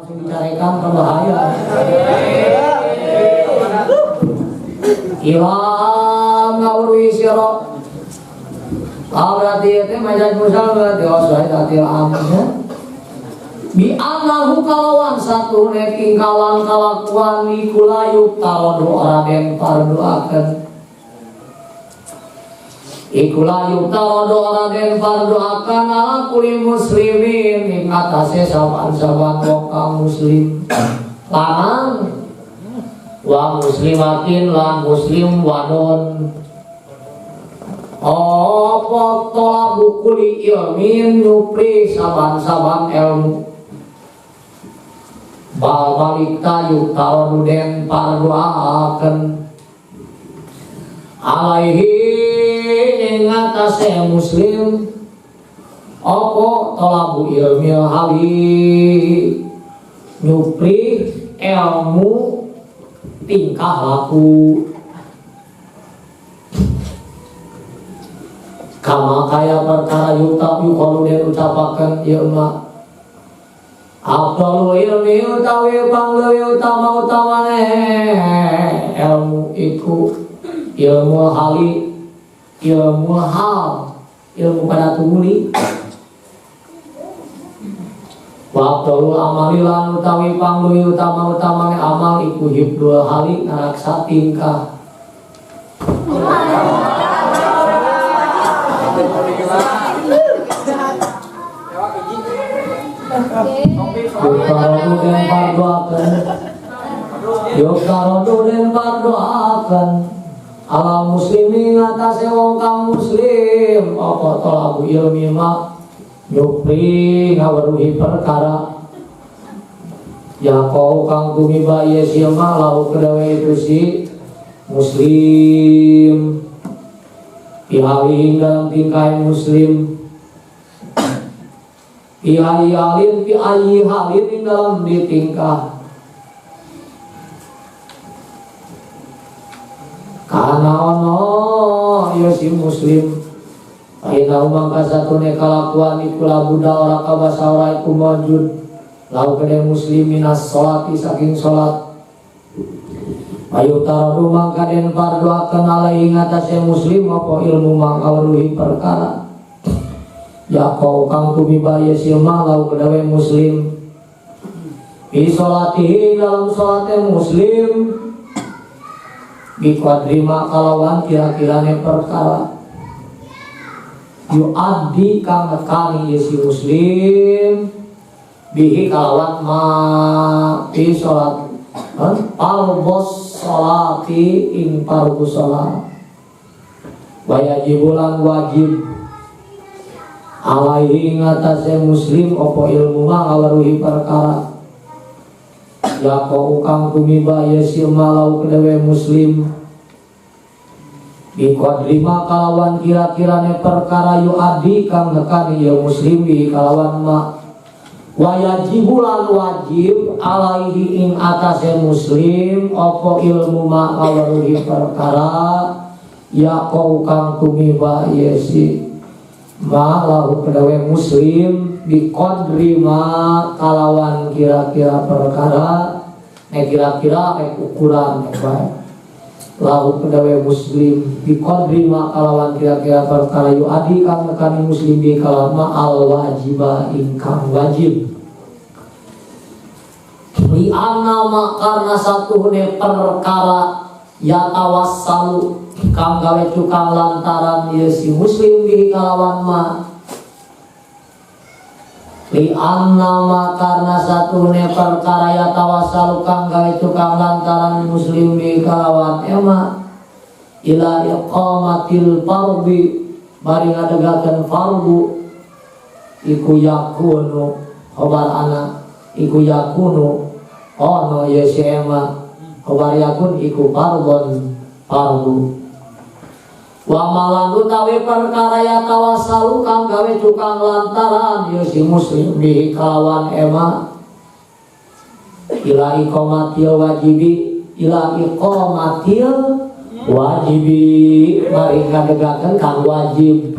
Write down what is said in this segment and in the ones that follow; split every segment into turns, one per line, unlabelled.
langsung dicarikan ke bahaya. Ilham ngawruhi sira. Berarti itu majaz musal berarti osaidatil amnya. Bi anahu kalawan satu neking kawan kalakuan ikulayuk tarodo raden pardoakeun. Ikulayuk tarodo raden pardoakeun ala kuli muslimin ing atase saban-saban wong kang muslim. Lanang wa muslimatin lan muslim wadon. Apa tolabu kuli ilmin nyupri saban-saban ilmu. Bal balikta yuktarodu den pardoakeun alaihi ing atase muslim apa tolabu ilmil hali nyupri ilmu tingkah laku kama kaya perkara yukalu den ucapaken ilmu Abdul ilmi utawi pangleuwih utama-utamane ilmu iku ilmu hali ilmu hal ilmu pada tumuli wa abdul amali lan utawi pangleuwih utama-utamane amal iku hibdul hali ngaraksa tingkah Yuktarodu den pardoakeun ala muslimin atase wong kang muslim apa talabu ilmi ma nyupri ngaweruhi perkara ya kau kang tumiba ye siema lau kedawe itu si muslim ihali dalam tingkah muslim ihali halin fi ayi halin dalam ditingkah karena ono ya si muslim aina umang kasatune kalakuan iku labuda ora kabasa ora iku maujud lau kene muslim minas sholati saking sholat ayu tarodu mangka den pardoakeun alaihi ngatasé muslim apa ilmu mangkawruhi perkara ya kau kang tumiba yesilma lau kedawe muslim bi sholatihi dalam sholatnya muslim bikuadrima kalawan kira-kirane perkara yu'addi kang nekani yesi muslim bihi kalawan ma bi sholat palbos sholati ing parbu sholat wayajibulan wajib alaihi ngatasé muslim opo ilmu ma ngaweruhi perkara ya kau kang tumiba yesil malau kedewe muslim bi qadrima kalawan kira-kirane perkara yu adi kang nekani ya muslim bi kalawan ma wayajibulan wajib alaihi ing atase muslim opo ilmu ma ngaweruhi perkara ya kau kang tumiba yesil malau kedewe muslim biqadri ma kalawan kira-kira perkara kira-kira ukuran baik lahu kedawe muslim biqadri ma kalawan kira-kira perkara yu adi kang nekani muslim bi kalama al wajiba ingkang wajib li anama karena satu ne perkara ya tawassalu kang gawe tukang lantaran ya si muslim bi kalawan ma li annama karena satune perkara ya tawassalu kang gawe tukang lantaran muslim bi kalawan ema ila iqamatil fardhi bari ngadegakeun fardu iku yakunu khobar ana iku yakunu ono ya si ema khobar yakun iku fardhon fardu wa malan utawi perkara ya tawassalu kang gawe tukang lantaran ya si muslim bi kalawan ema ila iqamatil wajibi ila iqamatil wajibi mari ngadegakeun kang wajib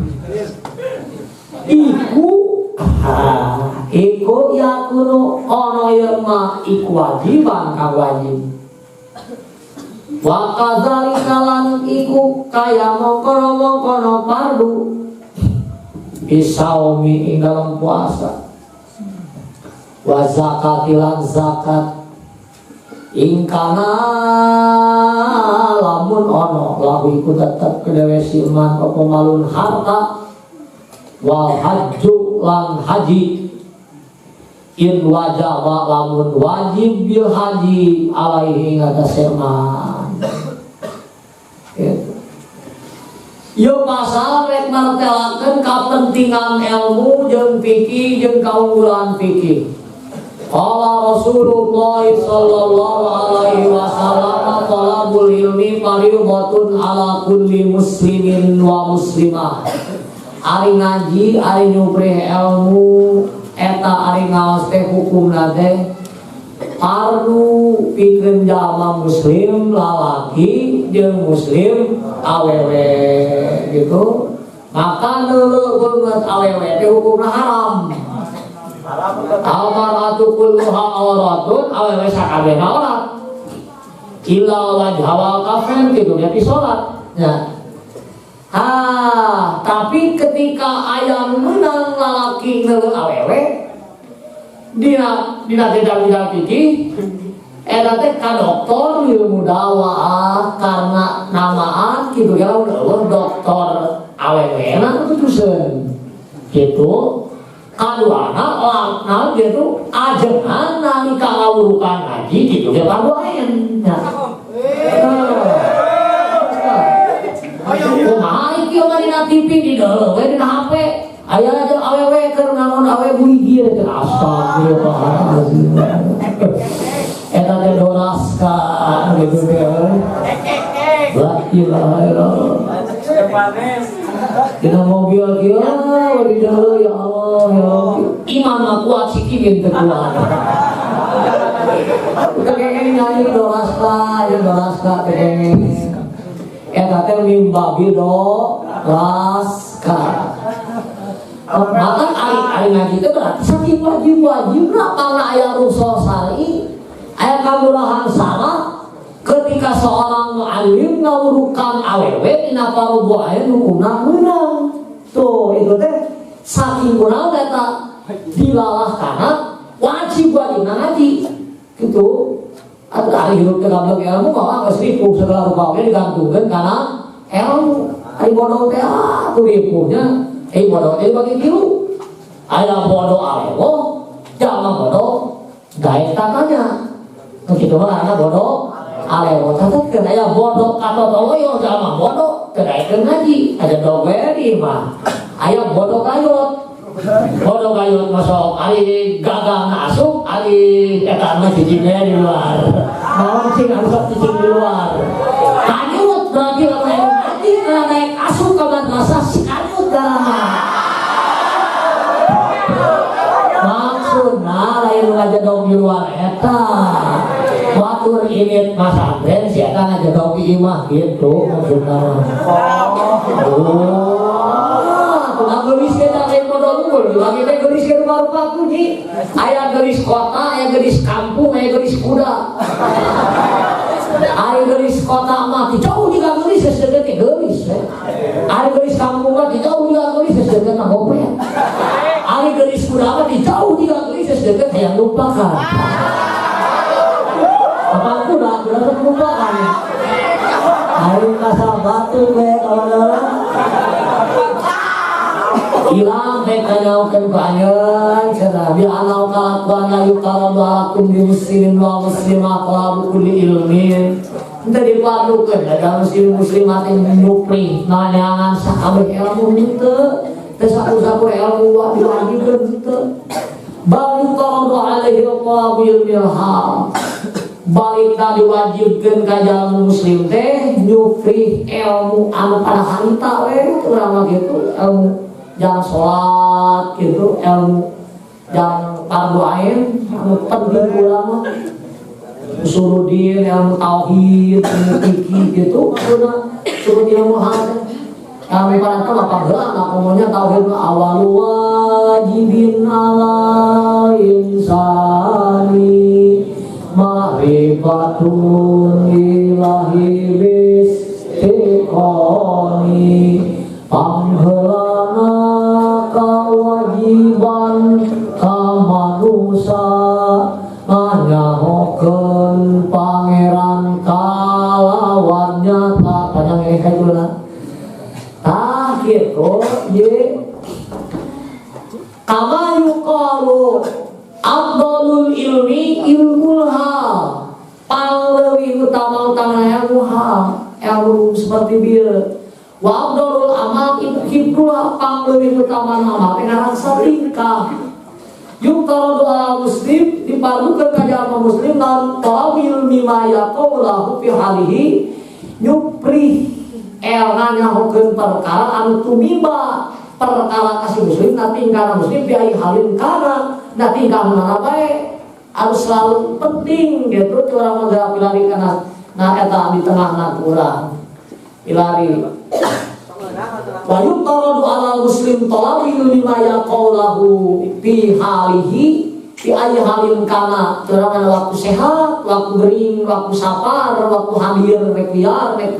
iku yakunu ono ieu mah ikwajiban kang wajib. Wa kadzalika lan iku kaya mongkono-mongkono fardu bisaumi ing dalam puasa. Wa zakatilan zakat ingkana lamun ono lahu iku tetep kedewe siman apa malun harta. Wal hajju lan haji in wajaba lamun wajib bil haji alaihi ngatasé man. Ieu pasal rek martelakeun kapentingan ilmu jeung fikih jeung kaunggulan fikih. Qala Rasulullah sallallahu alaihi wasallam talabul ilmi fardhatun ala kulli muslimin wa muslimah. Ari ngaji, ari nyubrih ilmu eta ari ngaos teh hukumna teh fardu pikeun jalma muslim lalaki jeung muslim awewe gitu. Maka neuleuh banget awewe teh hukumna haram. Al-mar'atu kulluha auratun, awewe sakabehna aurat. Illa wajha wal kafain gitu nya salat. Ya. Tapi ketika aya menang lalaki neuleuh awewe dina bidang fikih eta teh ka doktor ilmu dakwah karena namaan kitu ya udah doktor awewena putuseun kitu kaduana langsung gitu ajengan nalika ngawurukan ngaji kitu ya kaduaen ya kumaha iki mah dina TV di dalam we dina HP aya aja awewe keur naon awewe buigi teh astagfirullahalazim eta teh doraska gitu teh la ilaha illallah dina mobil kieu di dalam ya Allah ya iman mah kuat sikit teh kuat kengeng nyanyi doraska ya doraska kengeng eta teh mimbabi doraska. Maka ari ngaji itu berarti saking wajib-wajibna karena aya rusul syar'i, aya kamurahan sama ketika seorang alim ngawurukan awewe dina fardhu ain hukumna meunang. Tuh itu teh saking kunaon eta dilalah kana wajib-wajibna ngaji. Gitu. Ari hirup teh gablek ilmu maka geus ripuh segala rupa we digantungkeun kana ilmu. Ari bodoh teh tuh ripuhnya bodoh teh bagi kieu. Aya bodoh alewo, jangan bodoh gaek tatanya. Kitu mah karena bodoh alewo catatkeun aya bodoh katotoyo jangan bodoh kedaekeun ngaji. Ada dogeri mah. Aya bodoh kayot. Bodoh kayut masuk, ari gagang asup, ari eta mah cicingnya di luar. Mau cing asup cicing di luar. Kayut berarti lamun ngaji naik asup ka madrasah si kayut dah. Maksudna lain ngajadog di luar eta. Watur init masantren si eta ngajadog di imah gitu maksudna. Gelis kita lain modal unggul, lagi teh gelis ke rumah rupaku ji. Aya gelis kota, aya gelis kampung, aya gelis kuda. Aya gelis kota mah jauh juga gelis sedeket gelis. Aya gelis kampung mah jauh juga gelis sedeket ngopet. Aya gelis kuda mah jauh juga gelis sedeket yang lupakan. Apa kuda lupakan. Aya kasar batu we kawan-kawan. Ilang mereka nyaukan banyak karena bi anau kalat banyak yukaram balakum di muslimin wa muslimah kelabu kulli ilmin entah dipadukan ada muslim muslimat yang nyupri nanyangan sakabeh ilmu itu tesaku-saku ilmu diwajibkan itu bal yukaram alaihi wa ilmil hal balik tak diwajibkan kajalan muslim teh nyupri ilmu anu pada harita urang gitu ilmu jangan sholat gitu, ilmu jangan fardhu ain, ilmu penting ulama, usuludin, ilmu tauhid, ilmu fikih gitu, maksudnya suruh ilmu hal. Kami pada tahu apa gerak, ngomongnya tauhid awal wajibin ala insani wajibatun ilahi bistiqoni panghelana kawajiban kamanusa nganyahokeun pangeran kalawan nyata panjang kayak gitu lah tah gitu ye kama yuqalu afdalul ilmi ilmul hal paling utama ilmu hal ilmu seperti bil wa afdalul amal hibdullah paling utama amal dengan rasa tingkah yuk kalau doa muslim dipadukan ke jamaah muslim dan tawil mimma yaqulu fi halihi nyupri elna hukum perkara anu tumiba perkara kasih muslim nanti karena muslim biaya halin kana nanti karena baik harus selalu penting gitu orang menggerak pilari karena eta di tengah urang pilari wa yuqaradu ala muslim talawilu lima yaqaulahu fi halihi fi ayyi halin kana terang waktu sehat waktu gering waktu sapar waktu hadir rek liar rek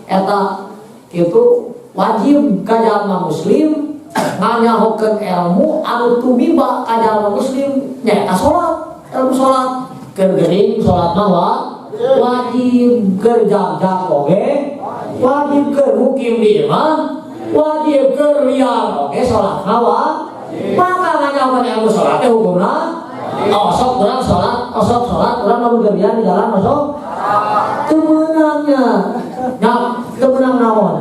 eta itu wajib ka jalma muslim nganyahokeun ilmu anu tumiba ka jalma muslim nyaeta salat ilmu salat keur gering salat mah wajib keur jaga oge wajib keur mukim di imah wajib keur liar oge salat hawa maka nganyahokeun ilmu salat teh hukumna sok urang salat urang lamun keur liar di jalan sok temenangnya temenang naon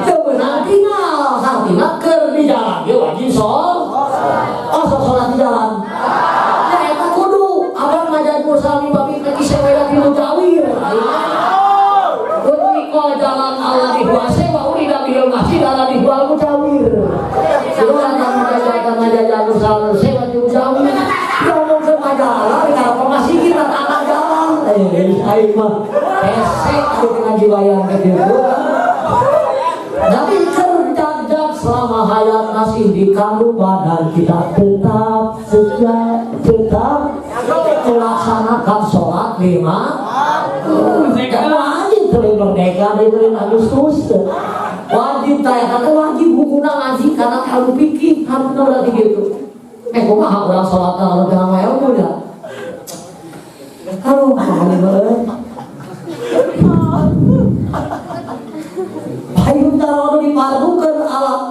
temenang tinggal hartina keur di jalan ge wajib salat di jalan ya eta kudu abang ngajak mursali babi kaki sewela di mujawir kudu ko jalan Allah dikuasai wa urida bil masjid Allah dijual mujawir itu kan ngajak mursali sewa di mujawir ya mau ke majalah kalau masih kita tak jalan ayo mah pesek dengan dibayar ke dieu tapi terjajak selama hayat masih dikandung badan kita tetap melaksanakan sholat 5 wajib terus merdeka dari bulan Agustus wajib kata wajib hukuna ngaji karena ilmu fikih harus berarti gitu kumaha urang sholat kalau dengan ilmu dah aduh hayun tarawih dipadukan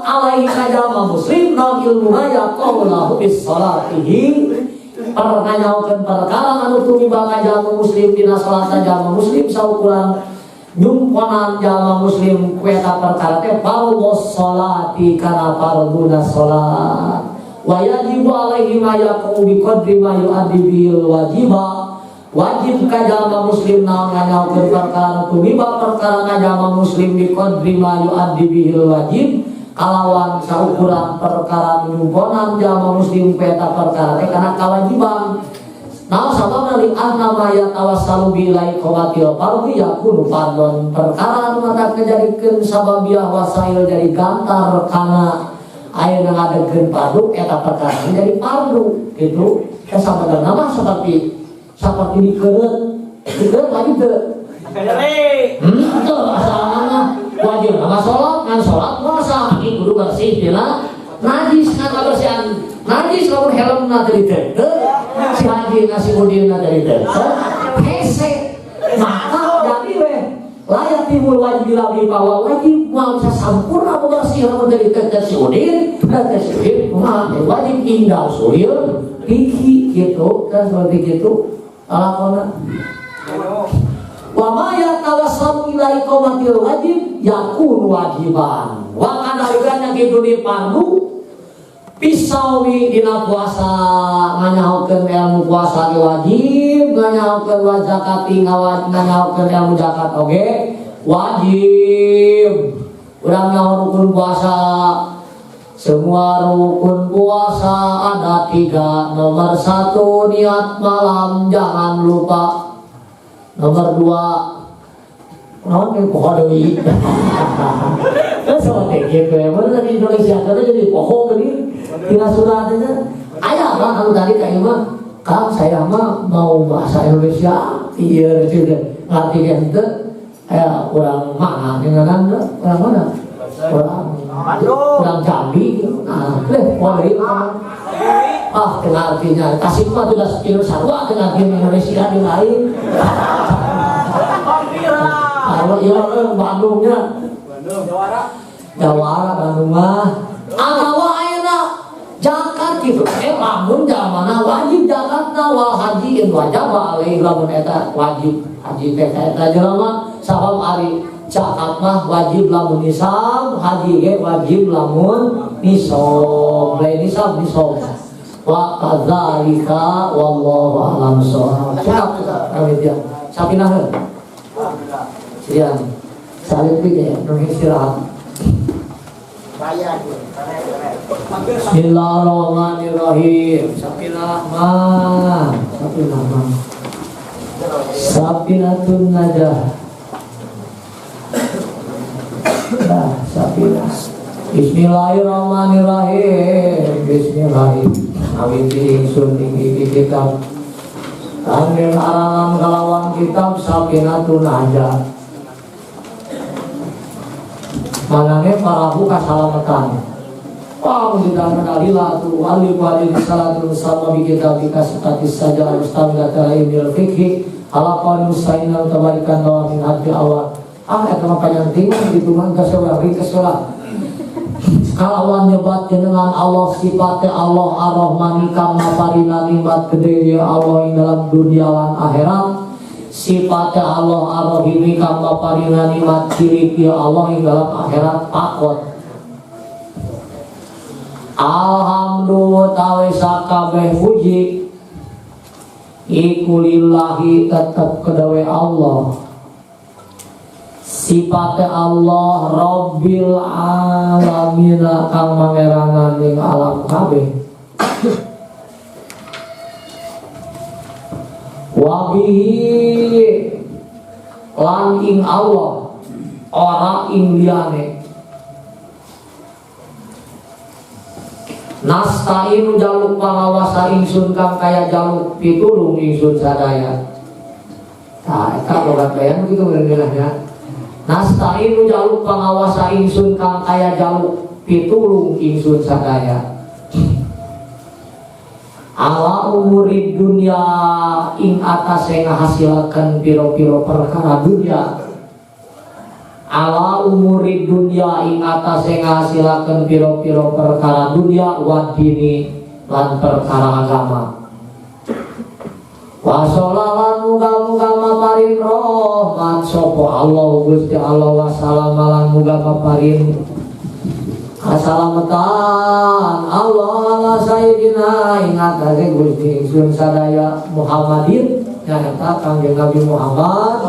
alaihi kajama muslim naon ilmuha yaqulu bis salatihi pertanyakan perkara anu tumiba kajama muslim dina salat jama muslim saukuran nyumponan jama muslim kueta perkara teh fardhus salati kana fardhuna salat wa yajibu alaihi ma yaqulu bi qadri ma yu'addi bil wajiba wajib kajama muslim naon nganyakeun perkara tumiba perkara kajama muslim bi qadri ma yu'addi bil wajib kalawan saukuran perkara nyumponan jama muslim peta perkara teh kana kawajiban naon sababna li anna ma yatawassalu bi ilai qawatil fardhi yakunu fardhon perkara anu mata kejadikeun sababiah wasail jadi gantar kana ayeuna ngadegeun fardu eta perkara jadi fardu gitu sababna mah seperti dikeut wajib teu teu asalna wajib nama sholat ngan sholat puasa ini kudu bersih dina najis ngan kabersihan najis lamun helmna teu diteuteut si haji ngasih udinna teu diteuteut hese maka jadi we layak timul wajib labi bahwa wajib mau bisa sampurna bersih lamun teu diteuteut si udin dan si udin kumaha wajib indah suhil fikih gitu kan seperti gitu alakona wa ma yatawassalu ila iqamatil wajib yakun wajiban wa kana ligana kitu di pandu pisawi dina puasa nganyahokeun ilmu puasa ge wajib nganyahokeun zakati nganyahokeun ilmu zakat oge wajib urang nyaho rukun puasa semua rukun puasa ada 3 nomor 1 niat malam jangan lupa nomor 2 naon ke poho deui kan sama teh gitu ya bener di Indonesia kan jadi poho geuning tina suratnya aya mah anu tadi ka ieu mah Kang saya mah mau bahasa Indonesia iya itu ngerti ente orang mana dengan orang mana orang Jambi nah boleh dengan artinya kasih mah sudah skill sarwa dengan artinya Indonesia di lain kalau iya Bandungnya Jawara Bandung mah agawa ayeuna zakat gitu lamun jamana wajib zakatna wal hajiin wajib alaihi lamun eta wajib haji teh eta jelema sabab ari zakat mah wajib lamun nisab haji ge wajib lamun nisab lain nisab wa kadzalika wallahu a'lam shawab kami dia sapinaheun sian salib ge nu istirahat Bismillahirrahmanirrahim. Sapinatun najah. Sapinah. Bismillahirrahmanirrahim. Bismillahirrahmanirrahim. Awiti ingsun ing kitab. Angin arangan kalawan kitab Sapinatun najah. Manane parahu kasalamatan. Wah, menjadikan alilah tu alif walid salatul sama bi kitabika setatis saja al-ustaz kata ilmu fikih halaqan musainan tabarikan wa min hati awal. Eta mah panyanting gitu mah kasewa rikesola. Kalawan nyebat jenengan Allah sifatnya Allah Ar-Rahmani kama parina nikmat gede ya Allah ing dalam dunia lan akhirat. Sifatnya Allah Ar-Rahimi kama parina nikmat cilik ya Allah ing dalam akhirat pakot. Alhamdulillah tawi sakabeh puji iku lillahi tetep kedawe Allah. Sifatnya Allah Rabbil alamin kang mangerangan ing alam kabeh. Wabihi lan ing Allah ora ing liyane nasta'inu jaluk pangawasa ingsun kang kaya jaluk pitulung ingsun sadaya. Nah, eta logat bayan gitu benernya. Nasta'inu jaluk pangawasa ingsun kang kaya jaluk pitulung ingsun sadaya. Ala umurid dunia ing atase ngahasilakan piro-piro perkara dunia. Ala umurid dunia ing atase ngahasilakan piro-piro perkara dunia wadini lan perkara agama. Wasolalan muga-muga maparin rahmat sopo Allah Gusti Allah wassalam lan muga maparin keselamatan Allah ala sayyidina ingat dari Gusti ingsun sadaya Muhammadin nyata kangjeng Nabi Muhammad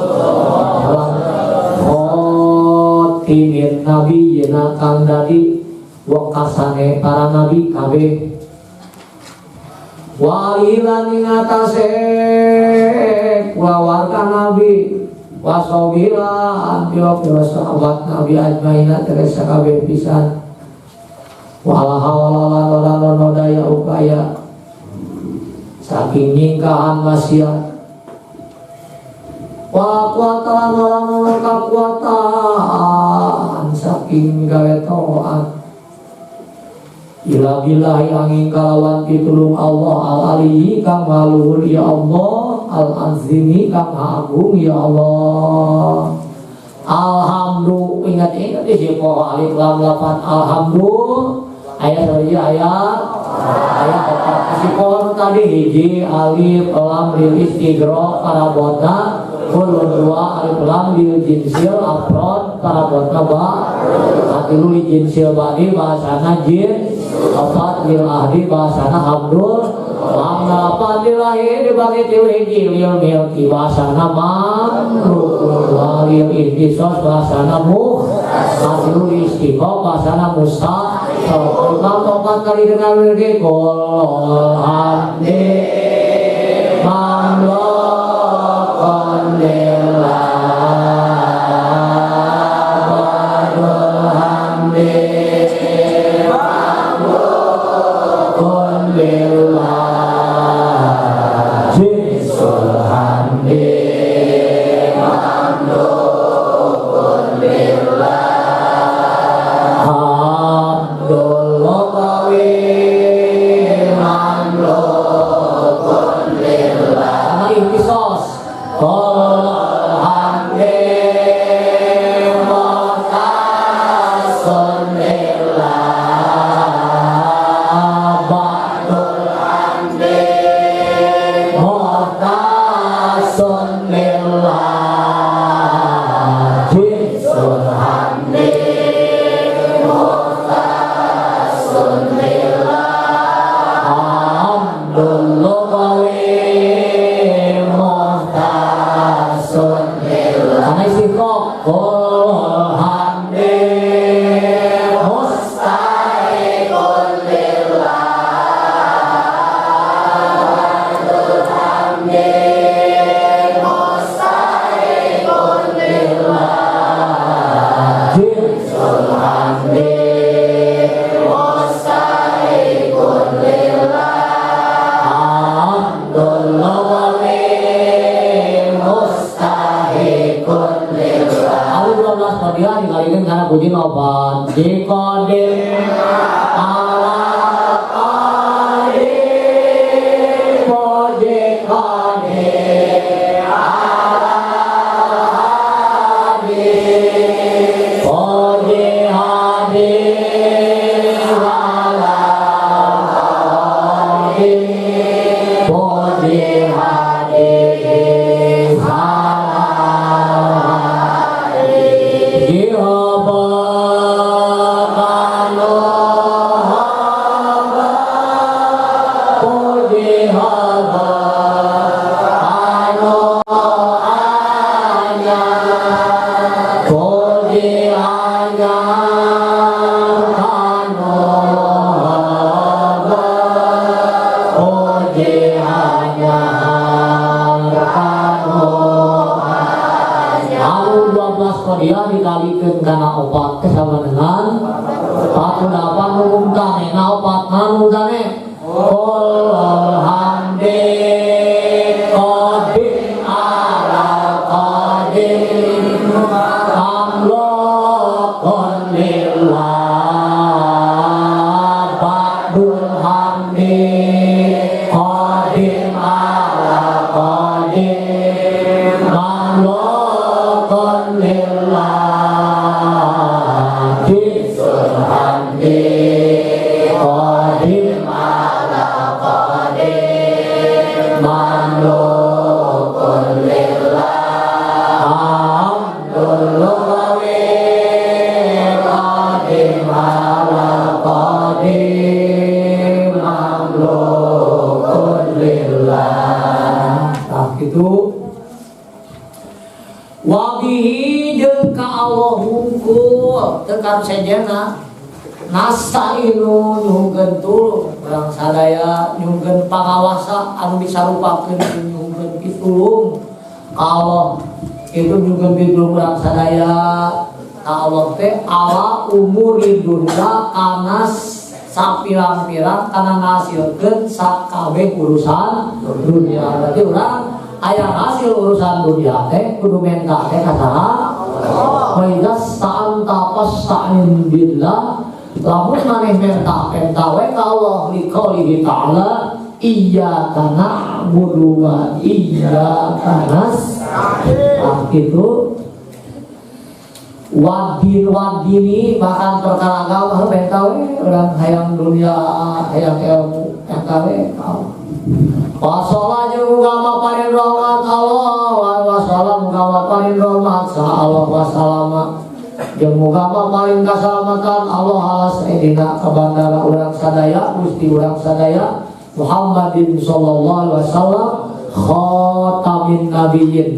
khotimin nabi yena kang dadi wekasane para nabi kabeh wa ilan ingatase kulawarga nabi wasobilan piro-piro sahabat nabi ajmaina teresa kabeh pisan wala hawala lan daya upaya saking nyingkahan maksiat wala kuatan lan kakuatan saking gawe taat ila billahi angin kalawan pitulung Allah al-aliyyi kang maluhur ya Allah al-azimi kang agung ya Allah. Alhamdulillah ingat-ingat di situ alif lam lapan alhamdulillah ayat dari ayat kasih pohon tadi hiji alif lam lil istighraq para botna kulun dua alif lam lil jinsil afrod para botna ba hatilu lil jinsil bani bahasana jin opat lil ahdi bahasana hamdul lam lapan dilahi dibagi til hiji lil milki bahasana mamluk lil ihtisos bahasana muh hatilu lil istighraq bahasana musta Imam topat kali dengan wirgi kul hamdi mamlokon lillah wadul hamdi mamlokon lillah jisul hamdi mamlukun lillah. Sama intisos. Qul hamdi muhtasun lillah. Ba'dul hamdi muhtasun lillah. Jinsul hamdi muhtasun lillah. Hamdul lugawi muhtasun lillah. Karena istiqomah. Qul hamdi mustahiqun lillah. Hamdul hamdi mustahiqun lillah. Jinsul hamdi mustahiqun lillah. Hamdul lugawi mustahiqun lillah. Aku 12 padiah dikalikan karena puji noban dikodim ala qadim puji qadim ala hadim puji hadim ala hadim puji hadim ala hadim. Jihabakanu haba puji habakanu anya puji anya kanu haba puji anya kanu anya. Aku 12 padiah dikalikan karena opat kesama dengan 48 numungkane. Nah opat nanungkane Qul hamdi qadim ala qadim mamlukun lillah. Ba'dul hamdi qadim ala qadim mamlukun lillah. Jinsul hamdi qadim ala qadim mamlukun lillah. Hamdul lugawi qadim ala qadim mamlukun lillah. Nah itu wabihi jeung ka Allah hungkul tekan sejena nasta'inu nyuhkeun tulung urang sadaya nyuhkeun pangawasa anu disarupakeun nyuhkeun pitulung ka Allah. Itu nyuhkeun pitulung urang sadaya ka Allah teh ala umuri dunya kana sapirang-pirang kana ngasilkeun sakabeh urusan dunia. Berarti urang aya hasil urusan dunia teh kudu menta teh ka saha? Wa idza sta'anta fasta'in billah. Lamun maneh menta we ka Allah liqaulihi ta'ala iyyaka na'budu wa iyyaka nasta'in. Nah gitu wadini bahkan perkara agama menta we urang hayang dunia hayang ilmu menta we Wassalam juga maparin rahmat Allah wassalam juga maparin rahmat sa Allah wassalama jeung muga maparin kasalamatan Allah ala sayyidina ka bandara urang sadaya Gusti urang sadaya Muhammadin sallallahu alaihi wasallam khatamin nabiyyin.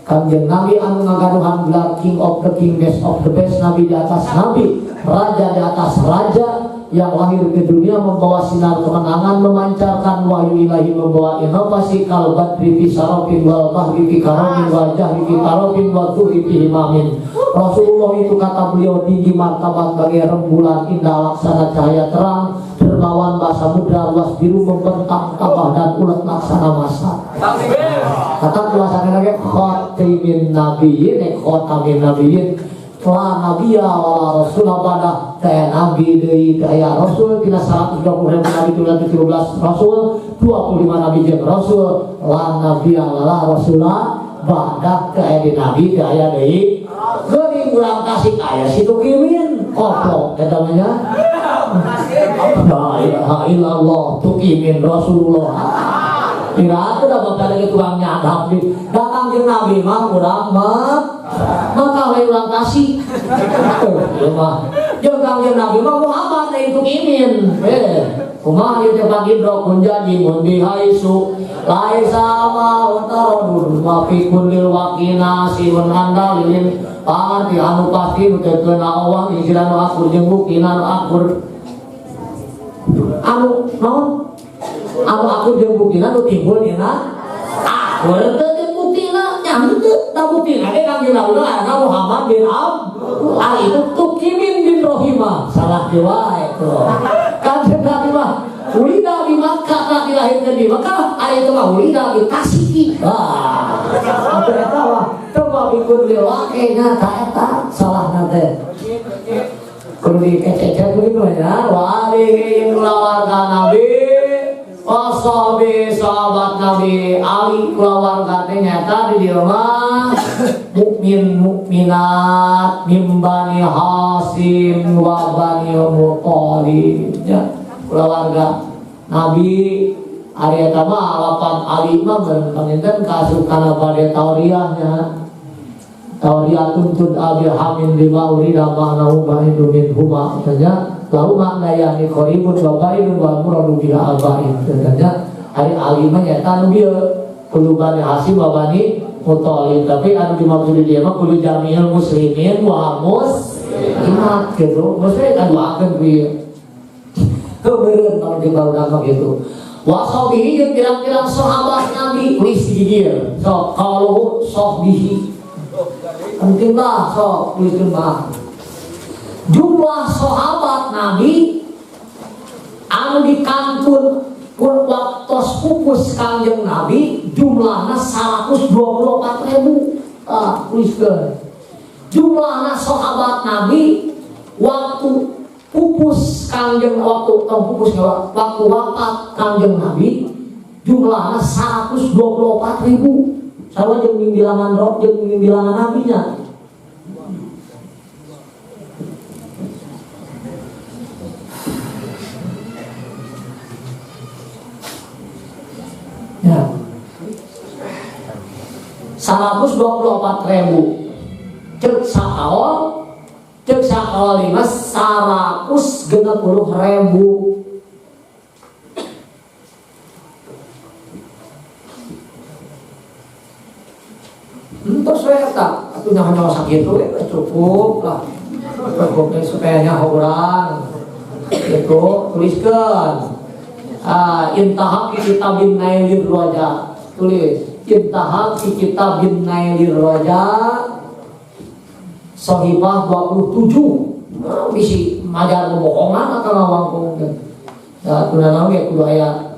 Kanjeng Nabi anu ngagaduhan gelar king of the king, best of the best, nabi di atas nabi, raja di atas raja, yang lahir ke dunia membawa sinar kemenangan, memancarkan wahyu ilahi, membawa inovasi kalbat fi sarofin wal bahri fi karomin wal jahri fi tarofin wal tuhi fi himamin. Rasulullah itu kata beliau tinggi martabat bagai rembulan indah laksana cahaya terang, dermawan bahasa mudra luas biru membentang tabah dan ulet laksana masa. Kata tulisannya lagi khatamin nabiyyin, khatamin nabiyyin la nabiyya wa rasul badah daya nabi deui daya rasul tina 120.000 nabi 17 rasul 25 nabi jeung rasul lan nabi Allah rasulah badak daya di nabi daya deui geuning urang tasik aya situ kimin koplok eta namanya la ilaha illallah tukimin rasulullah kira itu dapat dari tukang nyadap datang jeung nabi mah urang mah maka we urang kasih ieu mah jeung kangjeng nabi mah Muhammad itu imin kumaha ieu teh pagidrok mun janji mun bihaisu laisa ma utaradun wa fi kullil waqina siun andalin pangarti anu pasti nutekeun Allah isiran nu akur jeung buktina nu akur anu naon anu akur jeung buktina nu timbul dina akur teu jeung buktina nya henteu da buktina ge kangjeng Nabi ngaranna Muhammad bin Abdullah itu tukimin bin Rohimah salah wae tuh kangjeng Nabi mah ulida di Makkah tak dilahirkeun di Makkah ari itu mah ulida di Tasiki apa eta mah teu bikun lilwaqina ta eta salahna teh kudu dikece-cece dulu ya wa alihi keluarga Nabi wasabi sahabat Nabi Ali keluarga teh nyata di dieu mah mukmin mukminat min Bani Hasyim wa Bani Muthalib ya keluarga Nabi ari eta mah lapan Ali mah panginten kasukana pada tauriahnya tauriatun tud abi hamin lima urida ma'nahu ba'idu min huma saja lahu makna yani qaribun wa ba'idun wa muradu bila al-ba'id saja hari Ali mah nyata nu bieu kudu Bani Hasyim wa Bani Muthalib tapi anu dimaksud dia mah kudu jami'ul muslimin wa muslimat gitu maksudnya kan doakeun bieu kebeureun kalau di barudak gitu wasabihi jeung pirang-pirang sahabat Nabi wis di dieu sok kalau sahbihi pentinglah sok tuliskeun mah jumlah sahabat Nabi anu dikantun pun waktos pupus kangjeng Nabi jumlahna 124.000 tuliskeun jumlahna sahabat Nabi waktu pupus kangjeng waktu wafat kangjeng Nabi jumlahna 124.000 sama jeung bilangan roh jeung bilangan nabinya ya 124.000 cek saawal cek sakawal 160.000 entos we eta atunya hanya sakit we cukup lah cukup supaya nyaho urang itu tuliskeun intahak fi kitabin nailir raja tulis intahak fi kitabin nailir raja Sahifah 27 bisi majar bohongan atau ngawangkung ya tunana we kudu aya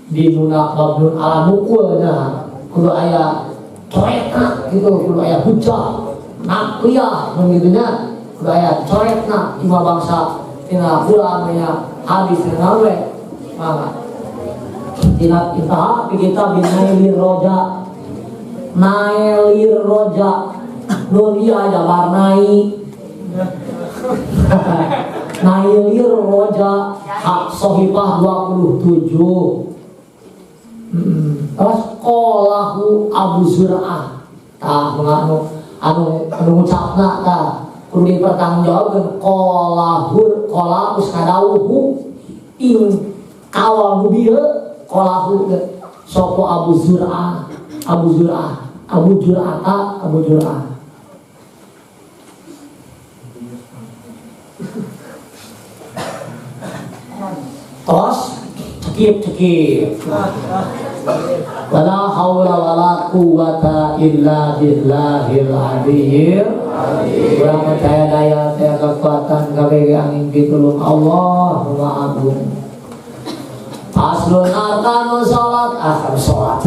di nuna babnun ala mukul nah kudu aya coretna gitu kudu aya hujah nakliyah begitunya kudu aya coretna ima bangsa tina ulang nya hadis tina we maka tina kita kita binailir roja nailir roja dunia jabar naik nailir roja hak sohibah 27 terus qolahu Abu Zur'ah tah anu ngucapna tah kudu dipertanggungjawabkeun qolahu kadawuhu ing kawal bieu qolahu sopo Abu Zur'ah tos cekip wala haula wala quwata illa billahil aliyyil urang percaya daya teh kekuatan kabeh angin pitulung Allah Agung aslun arkanus salat salat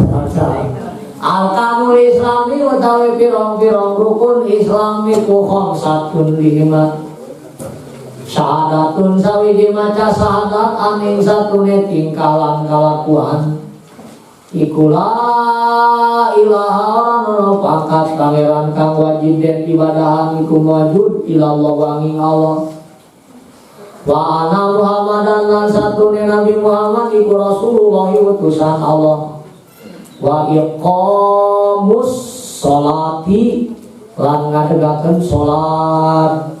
arkanul islami utawi pirang-pirang rukun islami ku khamsatun 5 Syahadatun sawiji maca syahadat aning satune tingkalan kalakuan iku la ilaha illallah pangkat pangeran kang wajib den ibadahan iku mawjud ilallah wanging Allah wa ana Muhammadan lan satune Nabi Muhammad iku Rasulullah utusan Allah wa iqamus sholati lan ngadegaken salat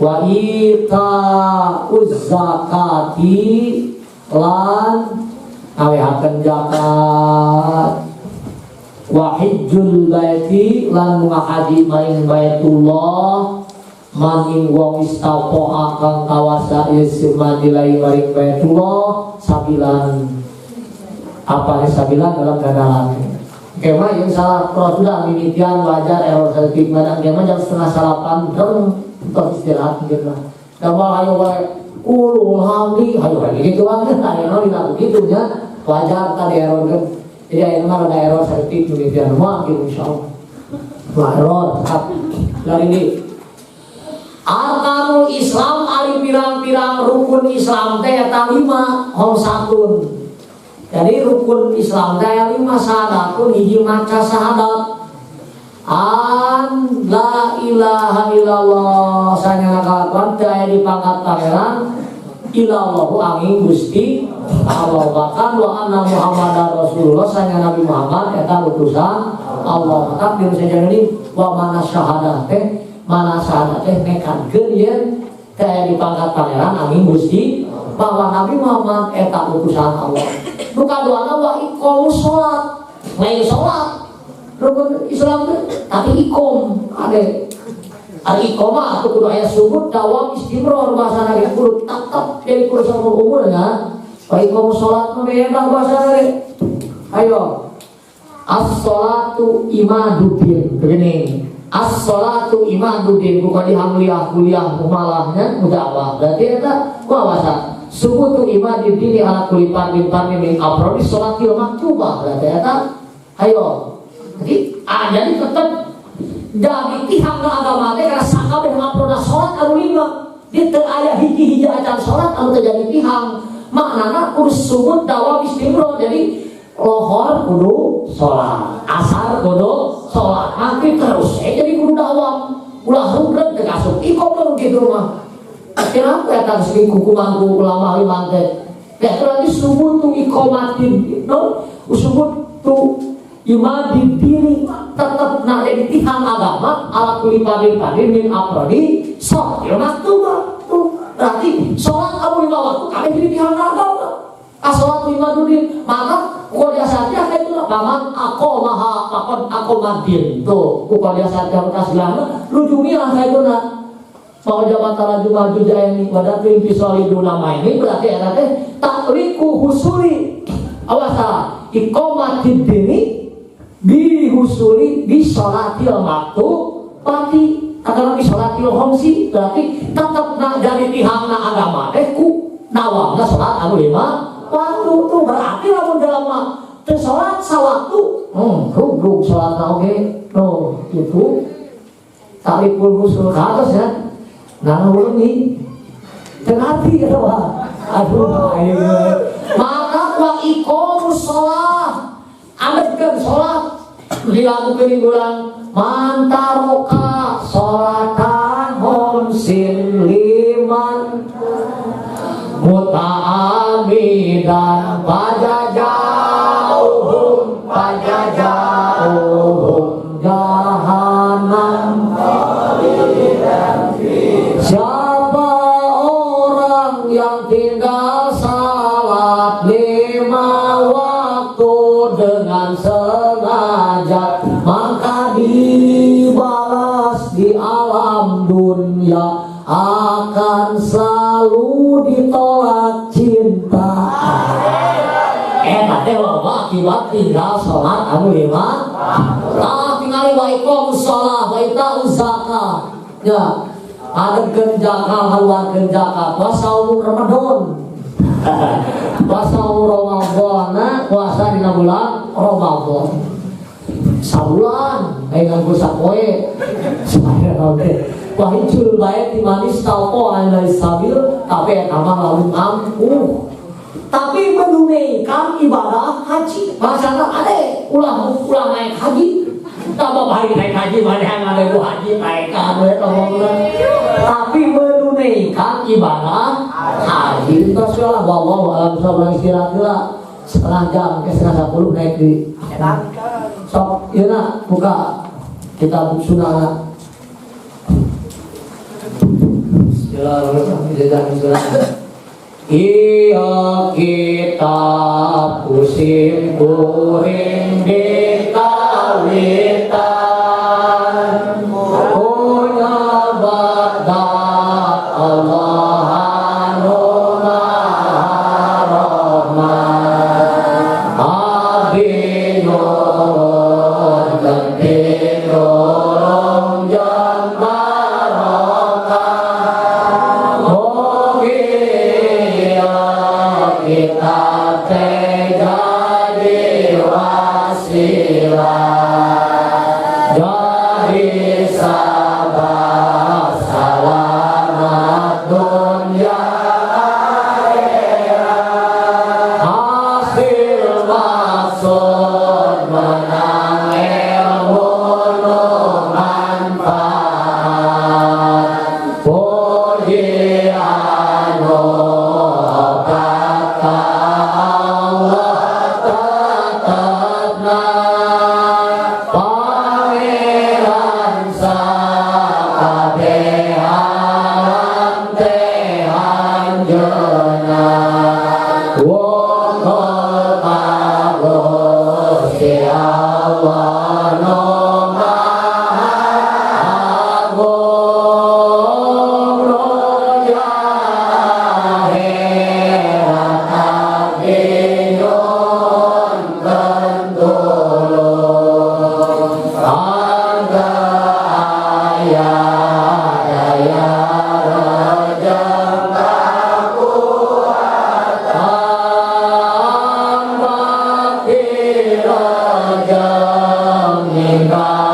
wa ita zakati lan ngawehaken zakat wa hijjul baiti lan ngahaji maring Baitullah maning wong istapo akang kawasa isma dilai maring Baitullah sabilan apa sabilan dalam gadalan kema yang salah kalau sudah mimitian wajar error sedikit badan kema jam setengah salapan untuk istirahat gitu lah. Kalau ayo ulul hamdi, ayo gitu banget. Ayo tidak begitu ya. Wajar tadi error kan. Jadi ayo ada error sedikit demikian. Mungkin insyaallah. Error. Dari ini. Arkanul Islam ari pirang-pirang rukun Islam teh eta 5 hong satun. Jadi rukun Islam teh 5 syahadatun hiji maca syahadat. An la ilaha illallah sanya kalakuan daya di pangkat pangeran ilallahu angin Gusti Allah bahkan wa anna Muhammadar Rasulullah sanya Nabi Muhammad eta utusan Allah bahkan di saja ini wa mana syahadat teh nekatkeun yen daya di pangkat pangeran angin Gusti bahwa Nabi Muhammad eta utusan Allah nu kaduana wa iqamus sholat lain sholat rukun Islam tapi ikom ada ikomah atau kudu ayat sumut dawam istimror bahasa nari kudu tetap jadi kudu sama umur ya baik ikom sholat memang bahasa nari ayo as-sholatu imaduddin begini as-sholatu imaduddin bukan dihamliah kuliah malahnya udah apa berarti itu bahasa subutu imaduddin ala kulipan min aprodi sholatil maktubah berarti itu ayo jadi tetap dari pihak agama teh karena sakabeh ngaproda sholat anu 5 di teu aya hiji-hiji acan sholat anu terjadi pihak maknana kudu sumut dawam istimro jadi lohor kudu sholat asar kudu sholat nanti terus jadi kudu dawam ulah rukun teh kasuk ikom gitu mah kenapa ya kan sering kukumanku ulama liman teh ya berarti sumut tu ikomatin no sumut tu imadi diri tetap nak jadi tihang agama ala kulipadir min aprodi sholat maktubah tuh berarti sholat kamu 5 waktu kami jadi tihang agama sholat imaduddin maka kuliah saja itu paman akomaha pakon akomadin tuh kuliah saja berkasihan lujungi lah saya itu nak mau jabat maju jaya ini pada tim pisolidu nama ini berarti ada takriku husuli awas salah ikomatid dini bihusuli bisolatil maktu pati atau bisolatil homsi berarti tetap nak dari tihang na agama ku nawamna sholat anu 5 waktu tuh berarti lamun dalam sholat sawaktu ruguk sholat oge no itu tarikul husul ke atas ya nana ulangi tenati ya aduh maka wa iqamus sholat ametkeun sholat dilakukeun ulang mantaroka sholatan homsin liman muta'amidan pajajauhum jahanam siapa orang yang tinggal salat 5 waktu dengan sengaja maka dibalas di alam dunia akan selalu ditolak cinta teh loba akibat tinggal sholat anu 5 tinggali wa iqamus sholat wa ita'uz zakat ya adegkeun zakat haluarkeun zakat wa saum Ramadan puasa Ramadan puasa dina bulan Ramadan sabulan nganggo sapoe supaya nanti wahijul bait dimanis talpo alai sabil tapi nama lalu mampu tapi menunaikan ibadah haji masalah ada ulang naik haji tambah hari naik haji mana yang ada bu haji naikkan tapi menunaikan ibadah haji itu segala wallahu alam sabra istirahatlah setengah jam ke setengah 10 naik di sok iya nak buka kitab sunnah. Bismillahirrahmanirrahim. Iya kitab kusim kuring dikawitan punya badak Allah anu maha rahman abdi nyuwun genti nulung jeung barokah mugi kitab teh jadi wasilah jadi sabab selamat dunia akhirat hasil maksud menang ilmu nu manfaat puji anu
Nah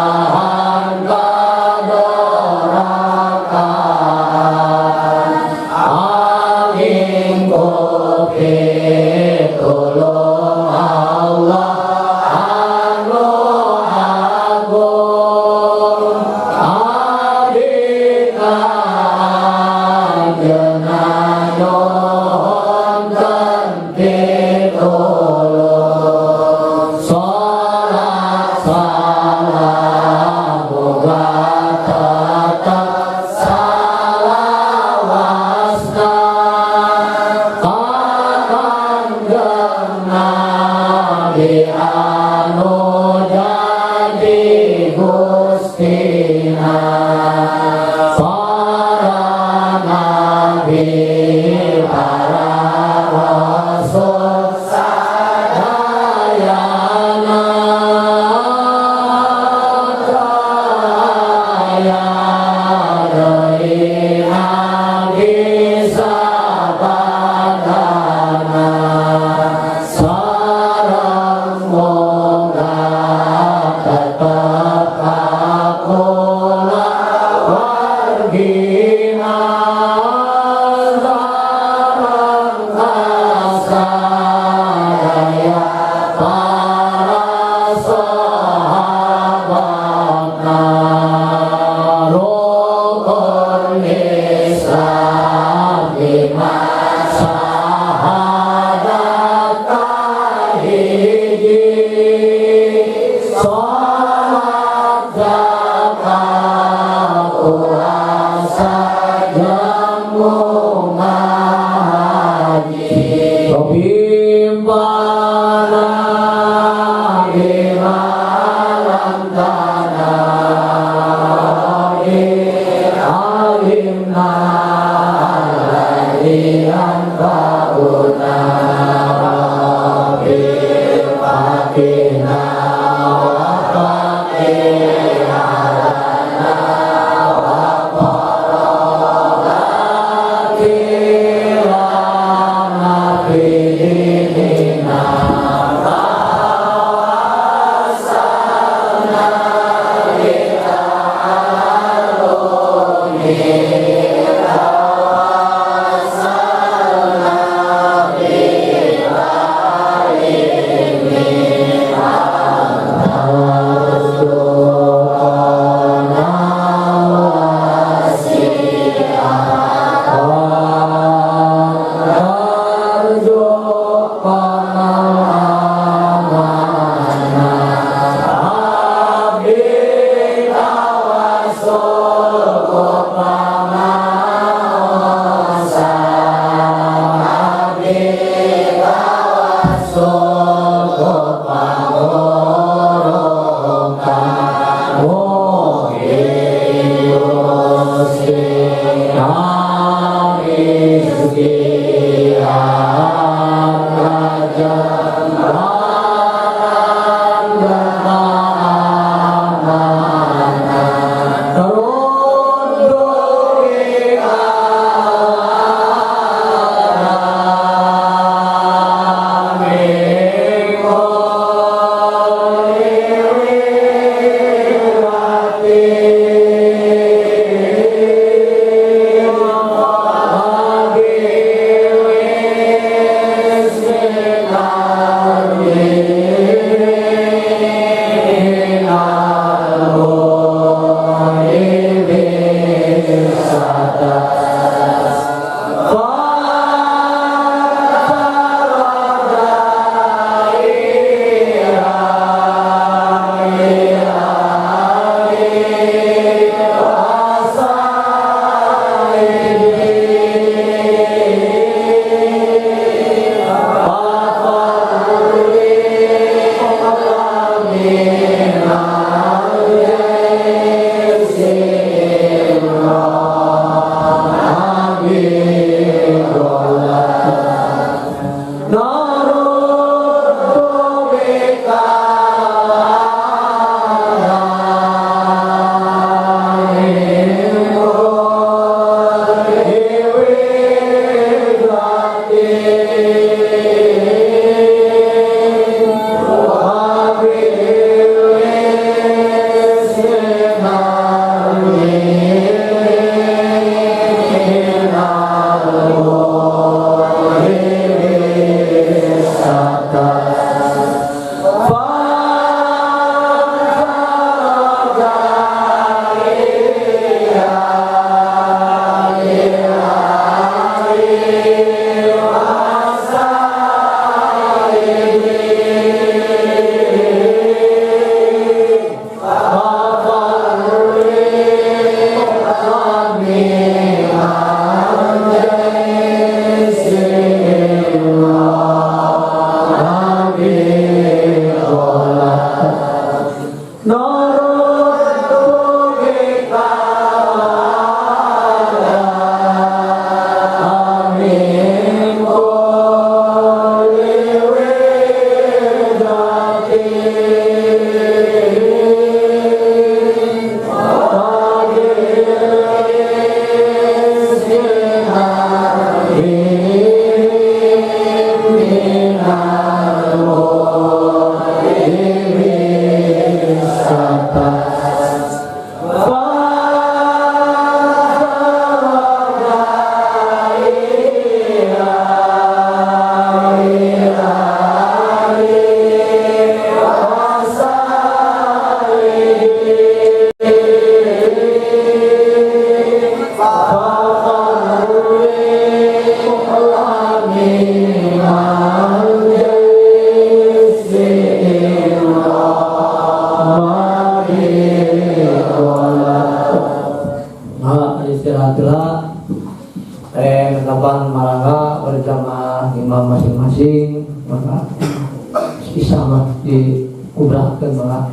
isama di kubrakeun bae.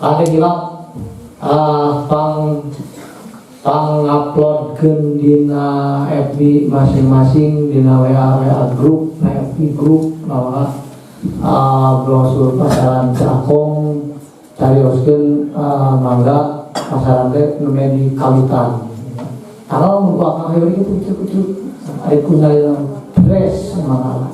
Ade gila uploadkeun dina FB masing-masing dina WA grup, FB grup bahwa brosur pasaran Cakong carioskeun mangga pasaran teh nu di Kawitan. Kalau mau bakal hari itu kucuk-kucuk, aku nanya dress mana.